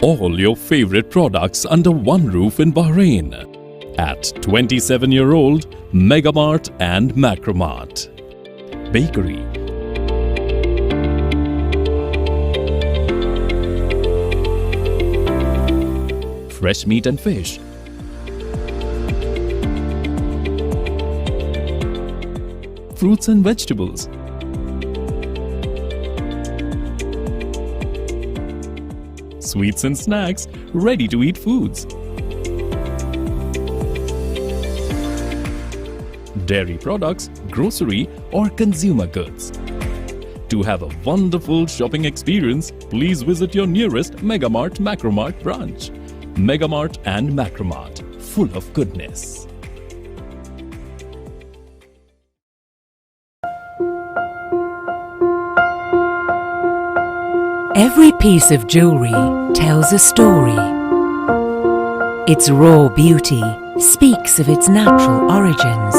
All your favorite products under one roof in Bahrain at 27-year-old Megamart and Macromart. Bakery, fresh meat and fish, fruits and vegetables, sweets and snacks, ready-to-eat foods, dairy products, grocery or consumer goods. To have a wonderful shopping experience, please visit your nearest Megamart Macromart branch. Megamart and Macromart, full of goodness. Every piece of jewelry tells a story. Its raw beauty speaks of its natural origins.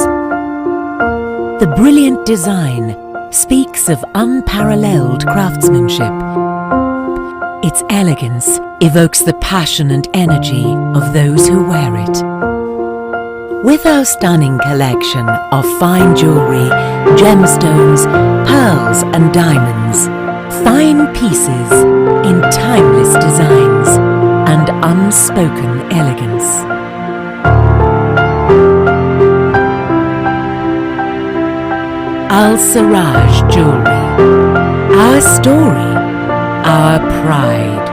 The brilliant design speaks of unparalleled craftsmanship. Its elegance evokes the passion and energy of those who wear it. With our stunning collection of fine jewelry, gemstones, pearls and diamonds, fine pieces in timeless designs and unspoken elegance. Al Siraj Jewelry. Our story, our pride.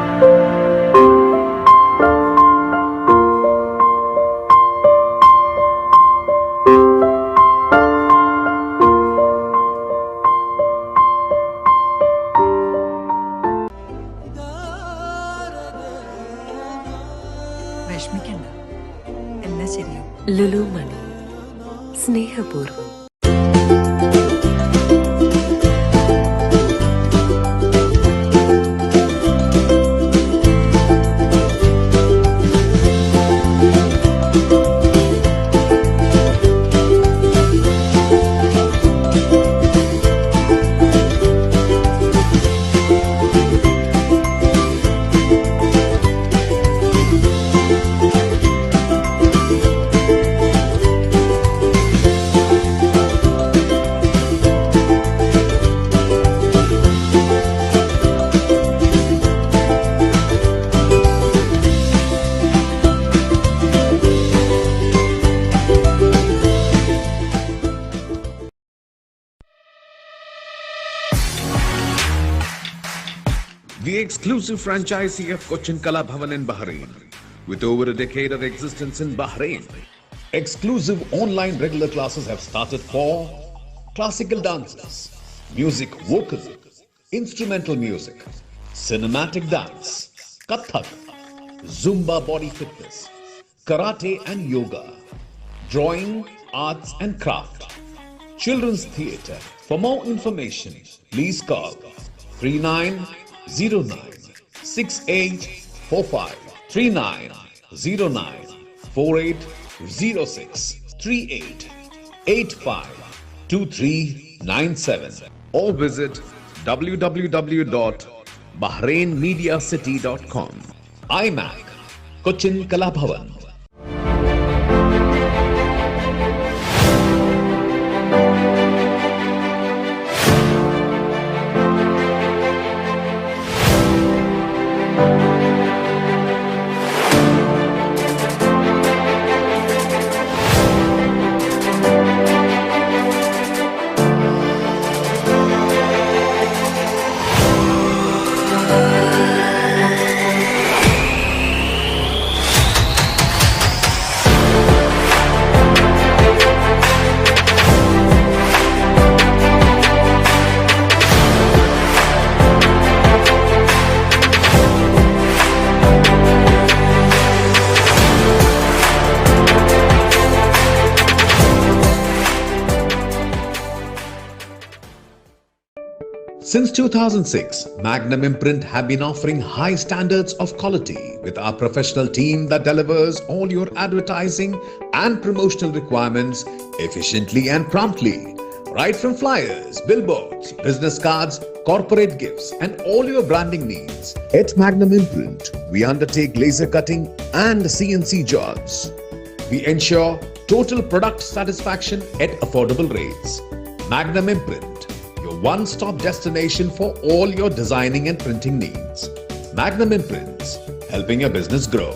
Lulu മണി സ്നേഹപൂർവ്വം. The exclusive franchisee of Cochin Kala Bhavan in Bahrain, with over a decade of existence in Bahrain. Exclusive online regular classes have started for classical dances, music vocal, instrumental music, cinematic dance, Kathak, Zumba body fitness, karate and yoga, drawing, arts and craft, children's theatre. For more information, please call 39096845 3909 4806 38852397 or visit www.bahrainmediacity.com. IMAC Cochin Kala Bhavan. Since 2006, Magnum Imprint have been offering high standards of quality with our professional team that delivers all your advertising and promotional requirements efficiently and promptly. Right from flyers, billboards, business cards, corporate gifts, and all your branding needs. At Magnum Imprint, we undertake laser cutting and CNC jobs. We ensure total product satisfaction at affordable rates. Magnum Imprint, your one-stop destination for all your designing and printing needs. Magnum Imprints, helping your business grow.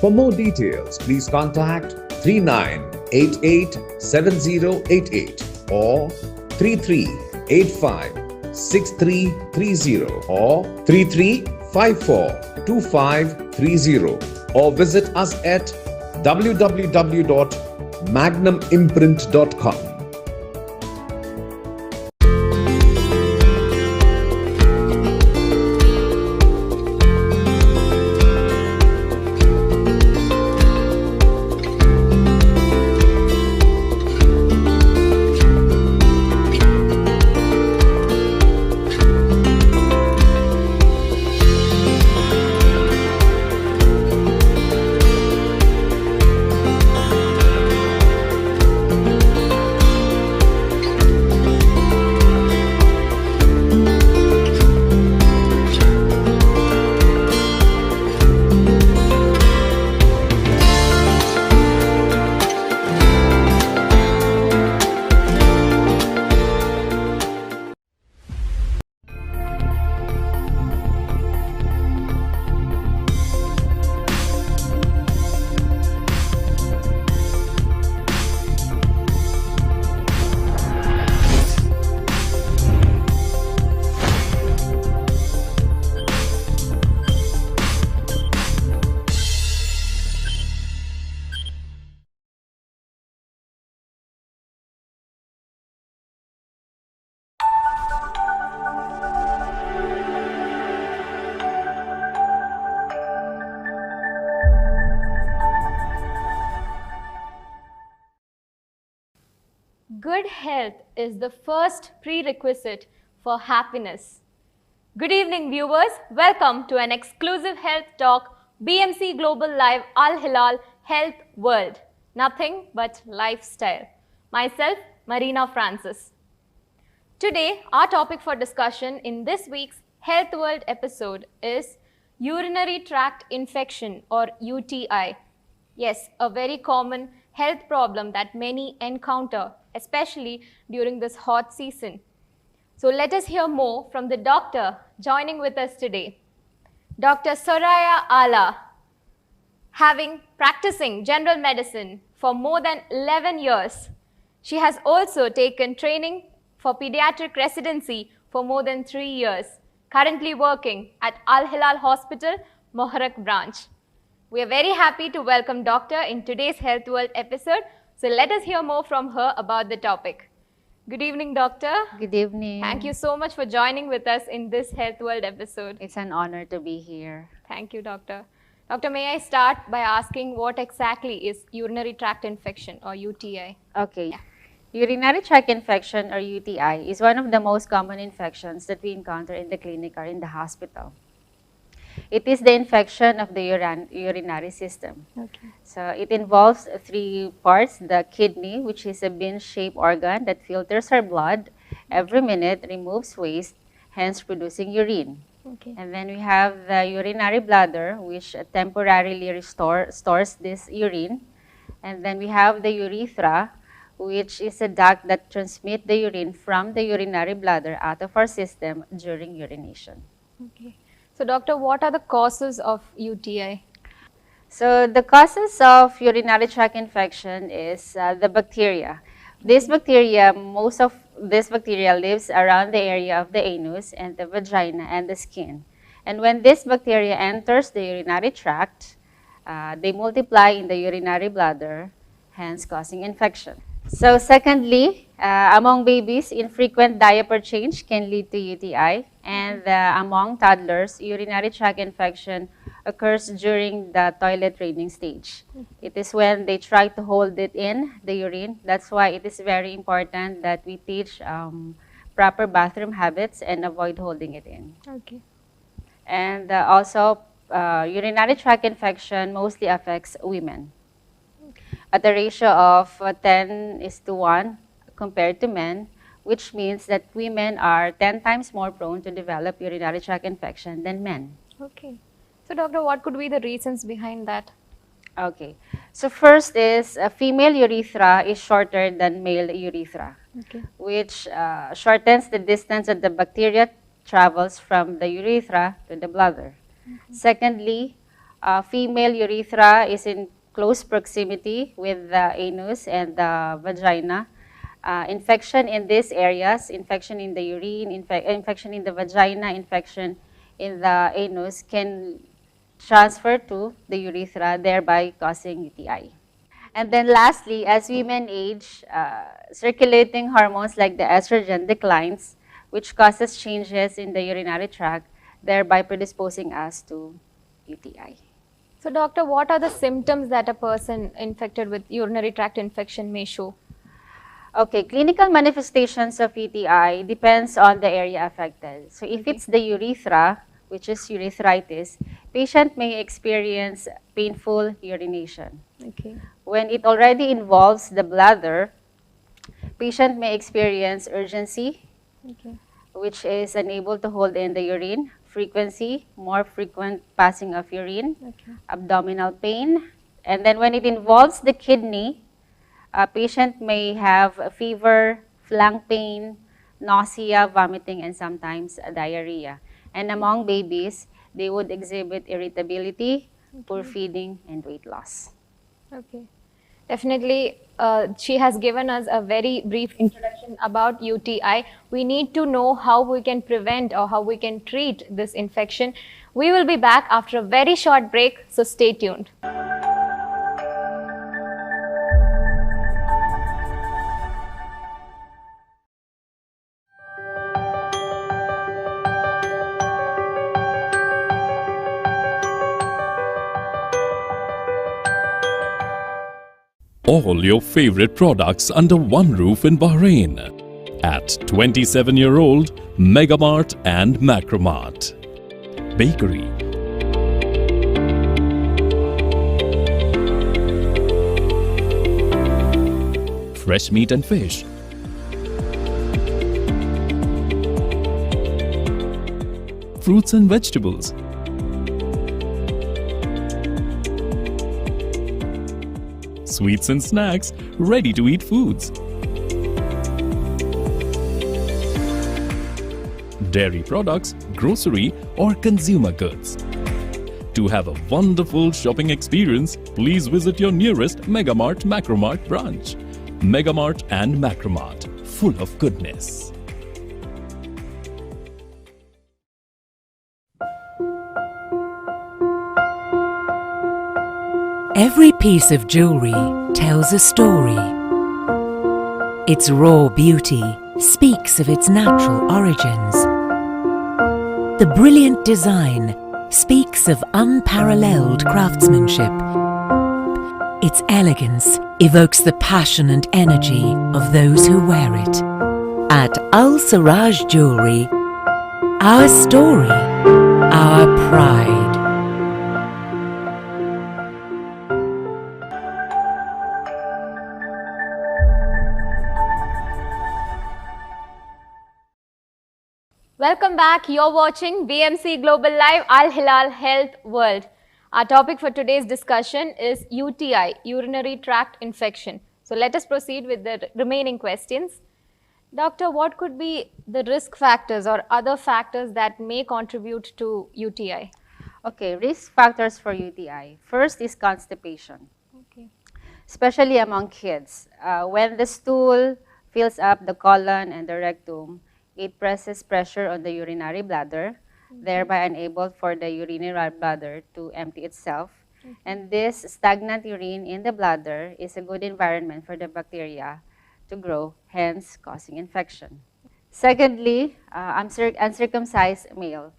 For more details, please contact 39887088 or 33856330 or 33542530 or visit us at www.magnumimprint.com. Good health is the first prerequisite for happiness. Good evening, viewers. Welcome to an exclusive health talk, BMC Global Live Hilal Health World. Nothing but lifestyle. Myself, Mareena Francis. Today, our topic for discussion in this week's Health World episode is urinary tract infection or UTI. Yes, a very common health problem that many encounter, especially during this hot season. So let us hear more from the doctor joining with us today. Dr. Soraya Ala, having practicing general medicine for more than 11 years. She has also taken training for pediatric residency for more than 3 years, currently working at Al Hilal Hospital, Mohrak branch. We are very happy to welcome Doctor in today's Health World episode. So let us hear more from her about the topic. Good evening, Doctor. Good evening. Thank you so much for joining with us in this Health World episode. It's an honor to be here. Thank you, Doctor. Doctor, may I start by asking what exactly is urinary tract infection or UTI? Okay. Urinary tract infection or UTI is one of the most common infections that we encounter in the clinic or in the hospital. It is the infection of the urinary system. Okay. So it involves 3 parts: the kidney, which is a bean-shaped organ that filters our blood every minute, removes waste, hence producing urine. Okay. And then we have the urinary bladder, which temporarily stores this urine. And then we have the urethra, which is a duct that transmits the urine from the urinary bladder out of our system during urination. Okay. So, Doctor, what are the causes of UTI? So the causes of urinary tract infection is the bacteria. Most of this bacteria lives around the area of the anus and the vagina and the skin. And when this bacteria enters the urinary tract, they multiply in the urinary bladder, hence causing infection. So secondly, among babies, infrequent diaper change can lead to UTI. And among toddlers, urinary tract infection occurs during the toilet training stage. It is when they try to hold it in, the urine. That's why it is very important that we teach proper bathroom habits and avoid holding it in. Okay. And also, urinary tract infection mostly affects women at a ratio of 10:1 compared to men, which means that women are 10 times more prone to develop urinary tract infection than men. Okay. So, doctor, what could be the reasons behind that? Okay, so first is female urethra is shorter than male urethra, Okay. which shortens the distance that the bacteria travels from the urethra to the bladder. Secondly, female urethra is in close proximity with the anus and the vagina. Infection in these areas, infection in the urine, infection in the vagina, infection in the anus can transfer to the urethra, thereby causing UTI. And then lastly, as women age, circulating hormones like the estrogen declines, which causes changes in the urinary tract, thereby predisposing us to UTI. So, doctor, what are the symptoms that a person infected with urinary tract infection may show? Okay, clinical manifestations of UTI depends on the area affected. So if it's the urethra, which is urethritis, patient may experience painful urination. Okay. When it already involves the bladder, patient may experience urgency, Okay. which is unable to hold in the urine, frequency, more frequent passing of urine, Okay. abdominal pain, and then when it involves the kidney, a patient may have a fever, flank pain, nausea, vomiting, and sometimes diarrhea. And among babies, they would exhibit irritability, poor feeding, and weight loss. Okay. Definitely, she has given us a very brief introduction about UTI. We need to know how we can prevent or how we can treat this infection. We will be back after a very short break, so stay tuned. All your favorite products under one roof in Bahrain at 27-year-old Megamart and Macromart. Bakery, fresh meat and fish, fruits and vegetables, sweets and snacks, ready-to-eat foods, dairy products, grocery or consumer goods. To have a wonderful shopping experience, please visit your nearest Megamart Macromart branch. Megamart and Macromart, full of goodness. Every piece of jewelry tells a story. Its raw beauty speaks of its natural origins. The brilliant design speaks of unparalleled craftsmanship. Its elegance evokes the passion and energy of those who wear it. At Al Siraj Jewelry, our story, our pride. Welcome back. You're watching BMC Global Live Al Hilal Health World. Our topic for today's discussion is UTI, urinary tract infection. So let us proceed with the remaining questions. Doctor, what could be the risk factors or other factors that may contribute to UTI? Okay, risk factors for UTI. First is constipation, Okay. especially among kids. When the stool fills up the colon and the rectum, it presses pressure on the urinary bladder, thereby unable for the urinary bladder to empty itself. And this stagnant urine in the bladder is a good environment for the bacteria to grow, hence causing infection. Secondly, uncircumcised male.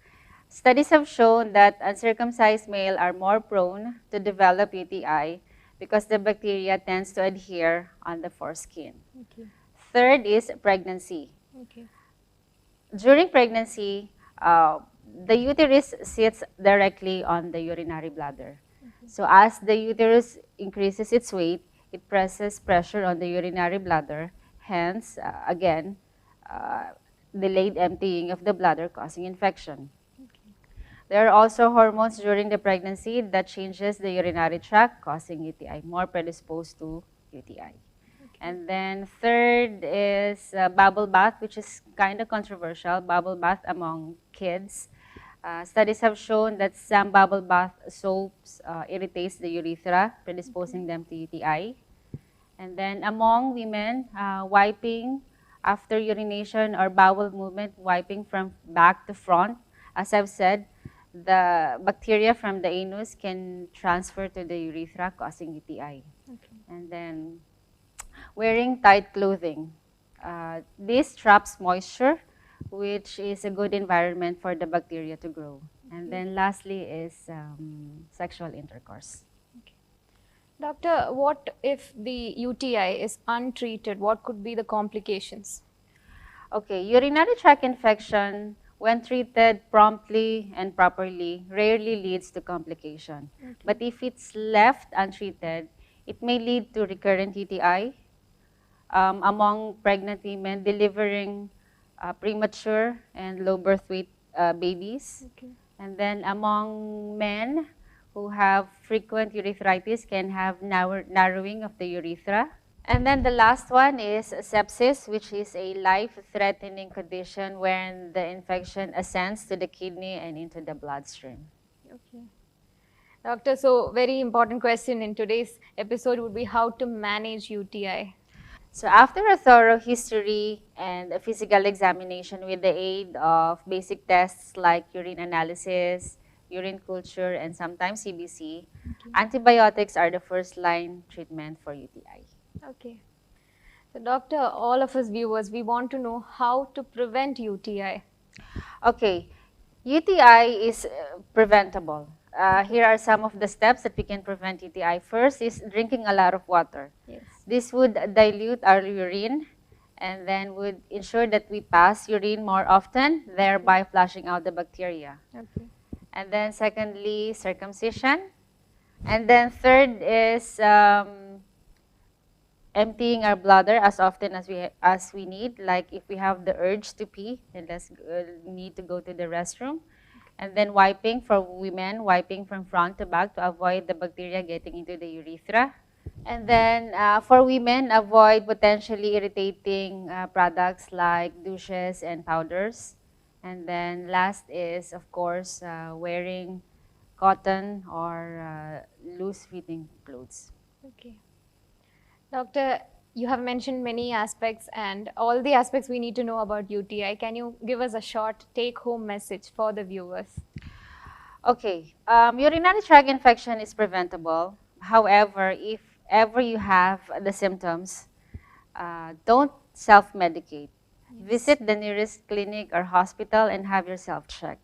Studies have shown that uncircumcised male are more prone to develop UTI because the bacteria tends to adhere on the foreskin. Okay. Third is pregnancy. Okay. During pregnancy, the uterus sits directly on the urinary bladder. So as the uterus increases its weight, it presses pressure on the urinary bladder. Hence, again, delayed emptying of the bladder causing infection. There are also hormones during the pregnancy that changes the urinary tract causing UTI, more predisposed to UTI. And then third is bubble bath, which is kind of controversial, bubble bath among kids. Studies have shown that some bubble bath soaps irritates the urethra, predisposing them to UTI. And then among women, wiping after urination or bowel movement, wiping from back to front, as I've said, the bacteria from the anus can transfer to the urethra, causing UTI. And then wearing tight clothing. This traps moisture, which is a good environment for the bacteria to grow. And then lastly is sexual intercourse. Doctor, what if the UTI is untreated? What could be the complications? Okay, urinary tract infection, when treated promptly and properly, rarely leads to complication. But if it's left untreated, it may lead to recurrent UTI among pregnant women delivering premature and low birth weight babies. And then among men who have frequent urethritis can have narrowing of the urethra. And then the last one is sepsis, which is a life-threatening condition when the infection ascends to the kidney and into the bloodstream. Okay. Doctor, so very important question in today's episode would be how to manage UTI. So after a thorough history and a physical examination with the aid of basic tests like urine analysis, urine culture, and sometimes CBC, antibiotics are the first-line treatment for UTI. Okay. So doctor, all of us viewers, we want to know how to prevent UTI. Okay, UTI is preventable. Here are some of the steps that we can prevent UTI. First is drinking a lot of water. Yes. This would dilute our urine and then would ensure that we pass urine more often, thereby flushing out the bacteria. Okay. And then secondly, circumcision. And then third is emptying our bladder as often as we need. Like if we have the urge to pee, then let's need to go to the restroom. And then wiping for women, wiping from front to back to avoid the bacteria getting into the urethra. And then for women, avoid potentially irritating products like douches and powders. And then last is, of course, wearing cotton or loose-fitting clothes. Okay. Doctor, you have mentioned many aspects and all the aspects we need to know about UTI. Can you give us a short take-home message for the viewers? Okay. Urinary tract infection is preventable. However, if ever you have the symptoms, don't self-medicate. Visit the nearest clinic or hospital and have yourself checked.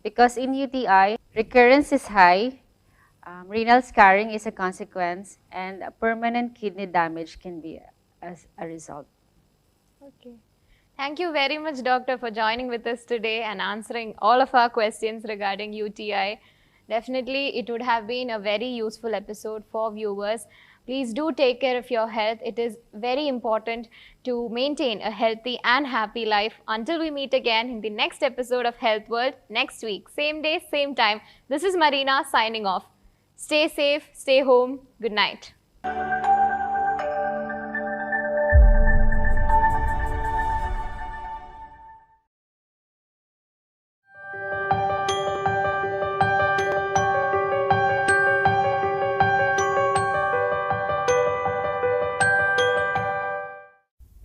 Because in UTI, recurrence is high, renal scarring is a consequence, and permanent kidney damage can be as a result. Okay. Thank you very much, Doctor, for joining with us today and answering all of our questions regarding UTI. Definitely, it would have been a very useful episode for viewers. Please do take care of your health. It is very important to maintain a healthy and happy life. Until we meet again in the next episode of Health World next week, same day, same time. This is Mareena signing off. Stay safe, stay home. Good night.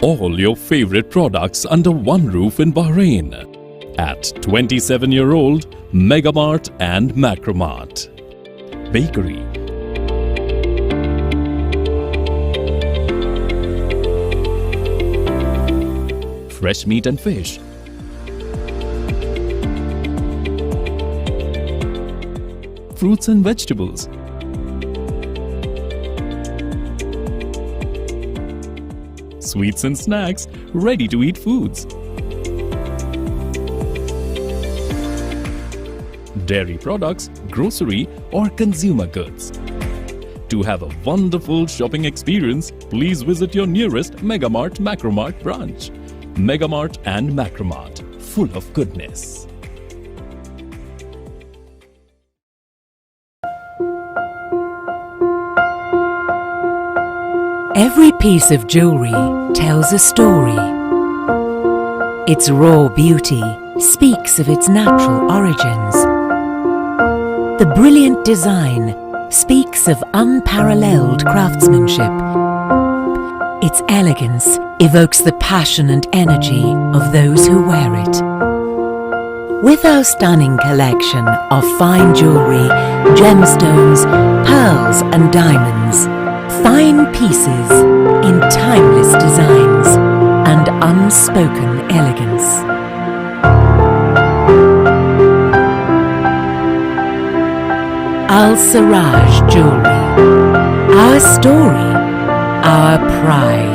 All your favorite products under one roof in Bahrain at 27-year-old Megamart and Macromart. Bakery, fresh meat and fish, fruits and vegetables, sweets and snacks, ready-to-eat foods, dairy products, grocery or consumer goods. To have a wonderful shopping experience, please visit your nearest Megamart Macromart branch. Megamart and Macromart, full of goodness. Every piece of jewelry tells a story. Its raw beauty speaks of its natural origins. The brilliant design speaks of unparalleled craftsmanship. Its elegance evokes the passion and energy of those who wear it. With our stunning collection of fine jewelry, gemstones, pearls and diamonds, fine pieces in timeless designs and unspoken elegance. Al Siraj Jewelry, our story, our pride.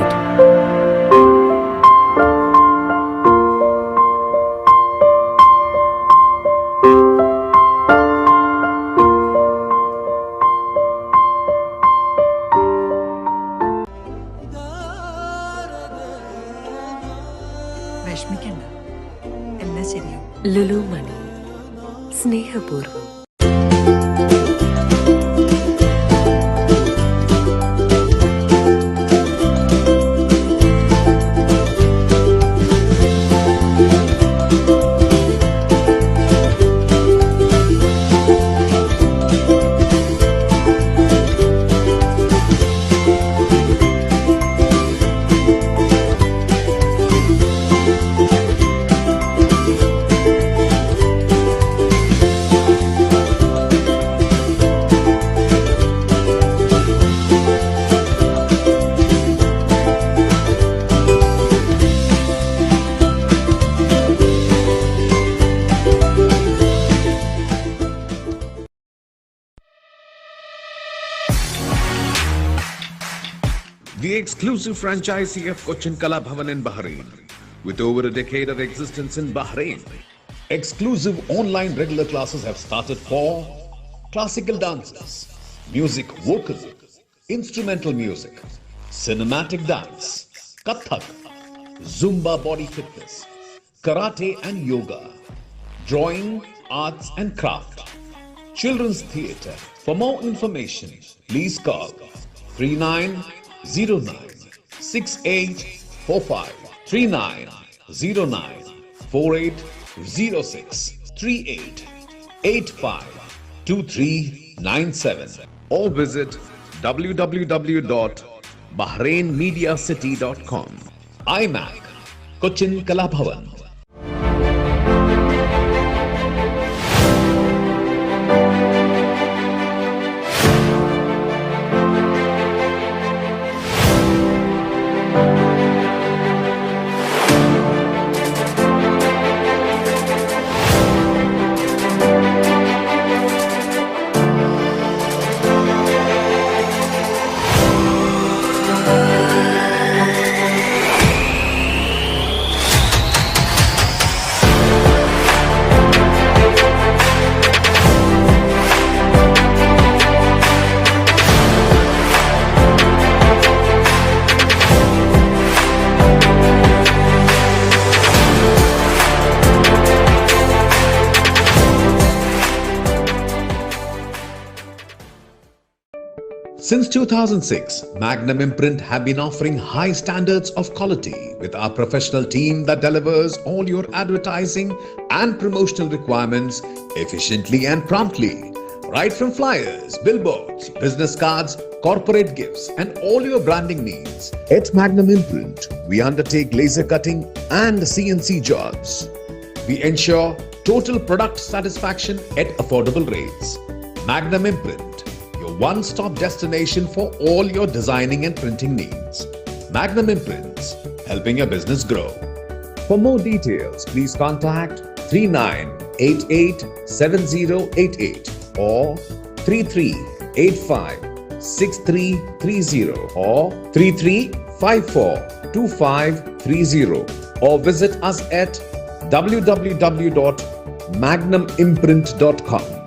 വിഷമിക്കണ്ട, എല്ലാം ശരിയാവും. ലുലു മണി, സ്നേഹപൂർവ്വം. The exclusive franchisee of Cochin Kala Bhavan in Bahrain, with over a decade of existence in Bahrain. Exclusive online regular classes have started for classical dances, music vocal, instrumental music, cinematic dance, Kathak, Zumba body fitness, karate and yoga, drawing, arts and craft, children's theatre. For more information, please call 3909 6845 3909 4806 38 85 2397 or visit www.bahrainmediacity.com. IMAC Cochin Kala Bhavan. Since 2006, Magnum Imprint have been offering high standards of quality with our professional team that delivers all your advertising and promotional requirements efficiently and promptly. Right from flyers, billboards, business cards, corporate gifts and all your branding needs. At Magnum Imprint, we undertake laser cutting and CNC jobs. We ensure total product satisfaction at affordable rates. Magnum Imprint, your one-stop destination for all your designing and printing needs. Magnum Imprints, helping your business grow. For more details, please contact 39887088 or 33856330 or 33542530 or visit us at www.magnumimprint.com.